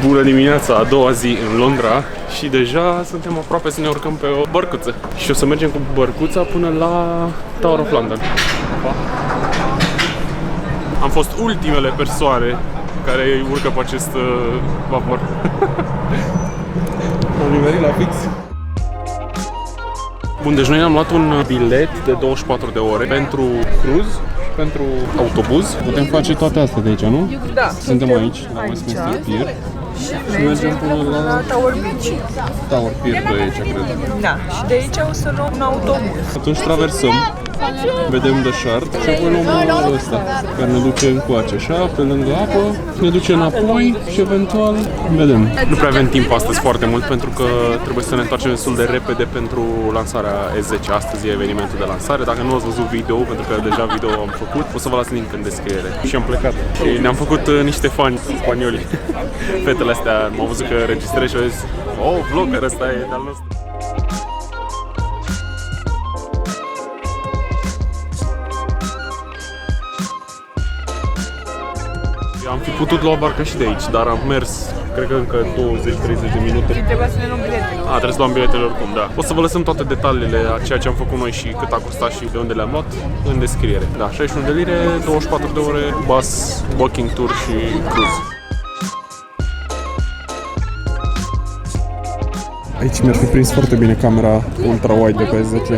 Bună dimineața, a doua zi în Londra și deja suntem aproape să ne urcăm pe o bărcuță. Și o să mergem cu bărcuța până la Tower of London. Am fost ultimele persoane care urcă pe acest vapor. Am nimerit la fix. Bun, deci noi am luat un bilet de 24 de ore pentru cruz și pentru autobuz. Putem face toate astea de aici, nu? Da. Suntem aici, la Westminster Pier. Și mergem până la Tower Bridge. Tower Pier de aici, cred. Da. Și de aici o să luăm un autobuz. Atunci traversăm, vedem The Shard și apoi luăm ăsta, care ne duce încoace, așa, pe lângă apă, ne duce înapoi și eventual vedem. Nu prea avem timp astăzi foarte mult pentru că trebuie să ne întoarcem destul de repede pentru lansarea E10. Astăzi e evenimentul de lansare. Dacă nu ați văzut video, pentru că deja video am făcut, o să vă las link în descriere. Și am plecat. Și ne-am făcut niște fani spanioli. Fetele astea m-au văzut că registrez și au zis: "Oh, vlogger ăsta e de-al nostru." Am fi putut lua barca și de aici, dar am mers, cred că încă 20-30 de minute. Și trebuia să ne luăm biletele. Trebuie să luăm biletele oricum, da. O să vă lăsăm toate detaliile a ceea ce am făcut noi și cât a costat și de unde le-am luat în descriere. Da, 61 de lire, 24 de ore, bus, walking tour și cruise. Aici mi-ar fi prins foarte bine camera ultra-wide de pe S10.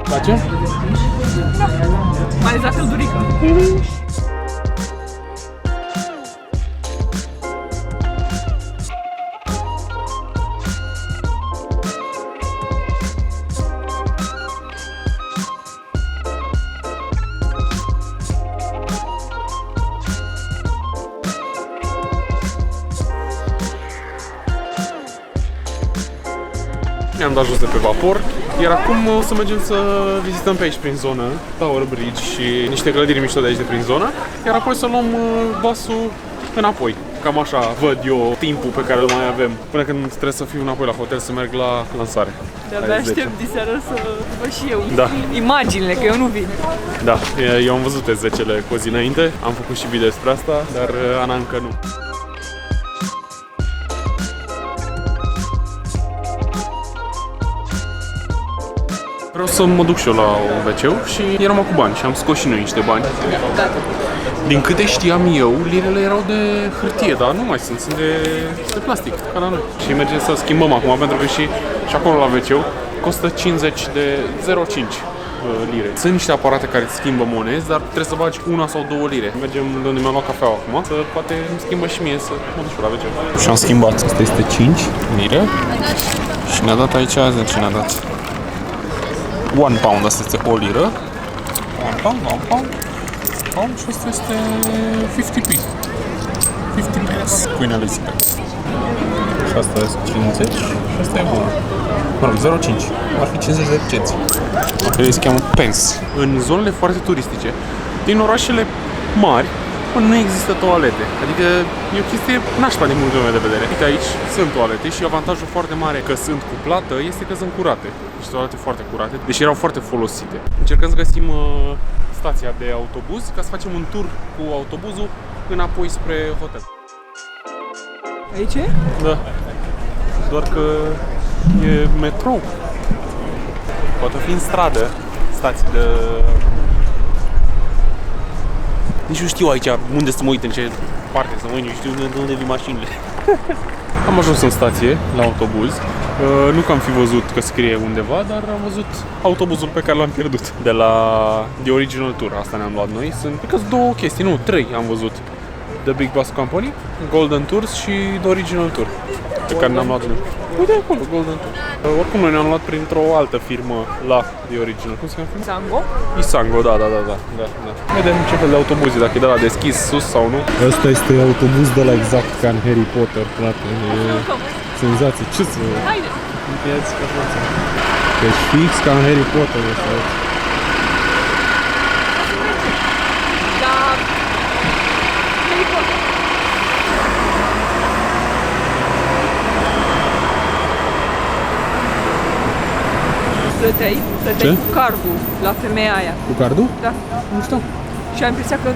Place? Da. Mai ales la căldurică. Ne-am dat jos de pe vapor, iar acum o să mergem să vizităm pe aici prin zonă Tower Bridge și niște clădiri mișto de aici de prin zonă, iar apoi să luăm busul înapoi. Cam așa văd eu timpul pe care îl mai avem până când trebuie să fiu înapoi la hotel să merg la lansare. De-abia aștept diseară să văd și eu imaginile, că eu nu vin. Da, eu am văzut S10-le cu o zi înainte, am făcut și video despre asta, dar Ana încă nu. Vreau să mă duc și eu la un WC și eram cu bani și am scos și noi niște bani. Din câte știam eu, lirele erau de hârtie, dar nu mai sunt de plastic, ca la noi. Și mergem să schimbăm acum, pentru că și acolo la WC costă 50 de 0,5 lire. Sunt niște aparate care îți schimbă monezi, dar trebuie să bagi una sau două lire. Mergem de unde mi-am luat cafeaua acum, să poate îmi schimbă și mie să mă duc la WC. Și am schimbat. Asta este 5 lire și ne-a dat aici, ce ne-a dat? 1 pound, asta este o liră. 1 pound. Și asta este 50p. 50 pence. Queen Elizabeth. Și asta este 50 și asta e bună. Mă rog, 0,5. Ar fi 50 de cenți. Ele se cheamă pence. În zonele foarte turistice, din orașele mari, nu există toalete. Adică e o chestie nașpa din punctul meu de vedere. Uite, aici sunt toalete și avantajul foarte mare că sunt cu plată este că sunt curate. Deci toalete foarte curate, deși erau foarte folosite. Încercăm să găsim stația de autobuz ca să facem un tur cu autobuzul înapoi spre hotel. Aici e? Da. Doar că e metrou. Poate fi în stradă stații de... Nici nu știu aici unde să mă uit, în ce parte să mă uit, nu știu de unde vin mașinile. Am ajuns în stație, la autobuz. Nu că am fi văzut că scrie undeva, dar am văzut autobuzul pe care l-am pierdut. De la The Original Tour, asta ne-am luat noi. Sunt, cred că două chestii, nu, 3 am văzut. The Big Bus Company, Golden Tours și The Original Tour, pe care ne-am luat noi. Uite acolo, Golden Tours. Oricum noi ne-am luat printr-o altă firmă la The Original. Cum se cheamă? Sango? Isango, da. Vedem ce fel de autobuz e, dacă e de la deschis, sus sau nu. Ăsta este autobuz de la exact ca în Harry Potter, frate. E senzație. Ce să... Haide! Deci fix ca în Harry Potter ăsta. Da... Harry Potter. Plăteai Ce? cu cardul la femeia aia. Cu cardul? Da. Nu știu. Și am impresia că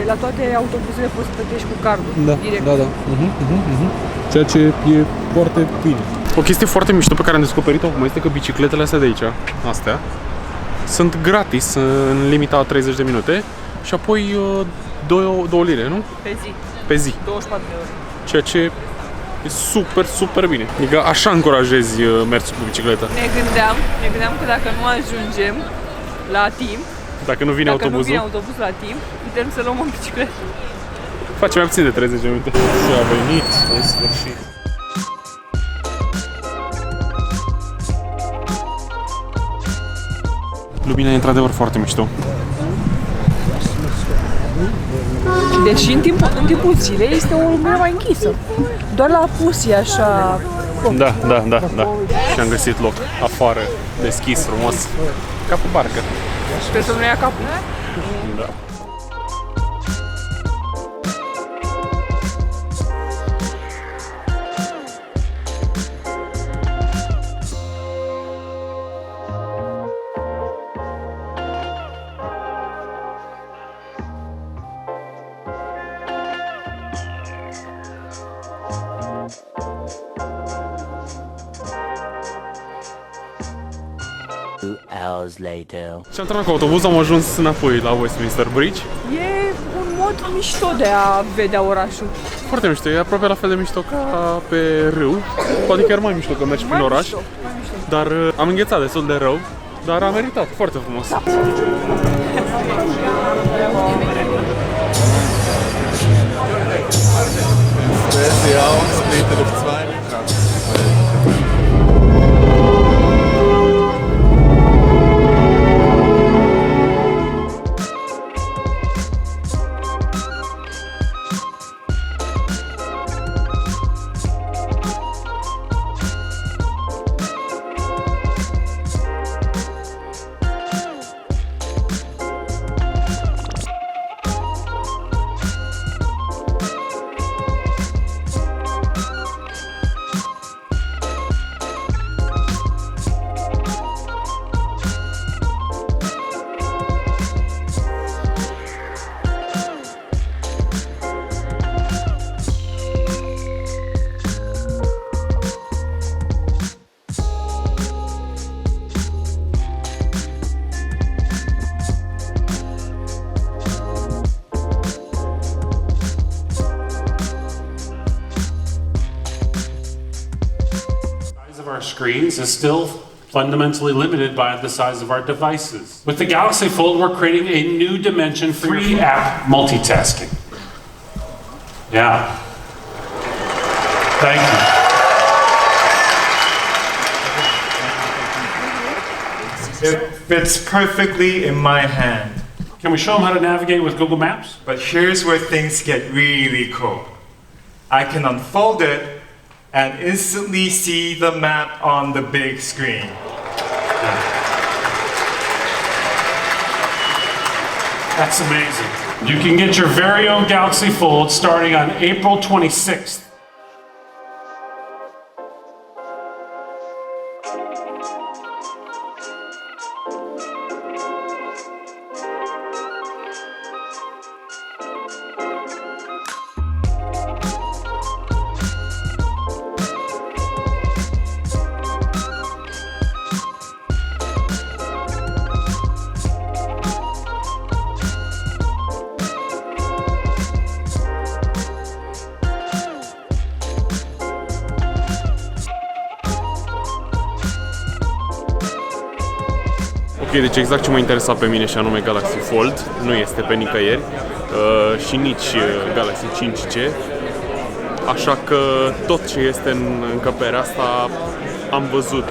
la toate autobuzele poți să plătești cu cardul. Da, direct. da. Ceea ce e foarte bine. O chestie foarte mișto pe care am descoperit-o acum este că bicicletele astea de aici, astea, sunt gratis în limita a 30 de minute și apoi 2 lire, nu? Pe zi. Pe zi. 24 de ore. Ceea ce e super bine. Adică așa încurajezi mersul cu bicicleta. Ne gândeam că dacă nu ajungem la timp, Dacă nu vine dacă nu autobuzul, vine autobuzul la timp, putem să luăm o bicicletă. facem mai puțin de 30 de minute. Și a venit în sfârșit. Lumina e într-adevăr foarte mișto. Deși în timpul zilei este o lumină mai închisă. Doar la apus e așa... Da. Și am găsit loc afară, deschis, frumos, ca pe barcă. Sper să nu ia capul. Da. Hours later. Și am terminat cu autobuz, am ajuns înapoi la Westminster Bridge. E un mod mișto de a vedea orașul. Foarte mișto, e aproape la fel de mișto ca pe râu. Poate chiar mai mișto că mergi prin oraș. Mai mișto. Dar am înghețat destul de rău, dar a meritat, foarte frumos. Da. Our screens is still fundamentally limited by the size of our devices. With the Galaxy Fold, we're creating a new dimension for free app multitasking. Yeah. Thank you. It fits perfectly in my hand. Can we show them how to navigate with Google Maps? But here's where things get really cool. I can unfold it and instantly see the map on the big screen. That's amazing. You can get your very own Galaxy Fold starting on April 26th. Ok, deci exact ce mă interesa pe mine și anume Galaxy Fold nu este pe nicăieri și nici Galaxy 5G. Așa că tot ce este în încăperea asta am văzut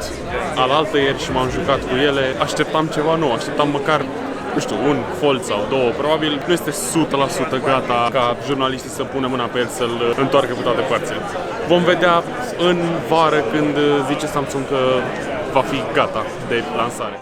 alaltă ieri și m-am jucat cu ele, așteptam ceva nou, așteptam măcar, nu știu, un fold sau două. Probabil nu este 100% gata ca jurnaliștii să pună mâna pe el să-l întoarcă cu toate părțile. Vom vedea în vară când zice Samsung că va fi gata de lansare.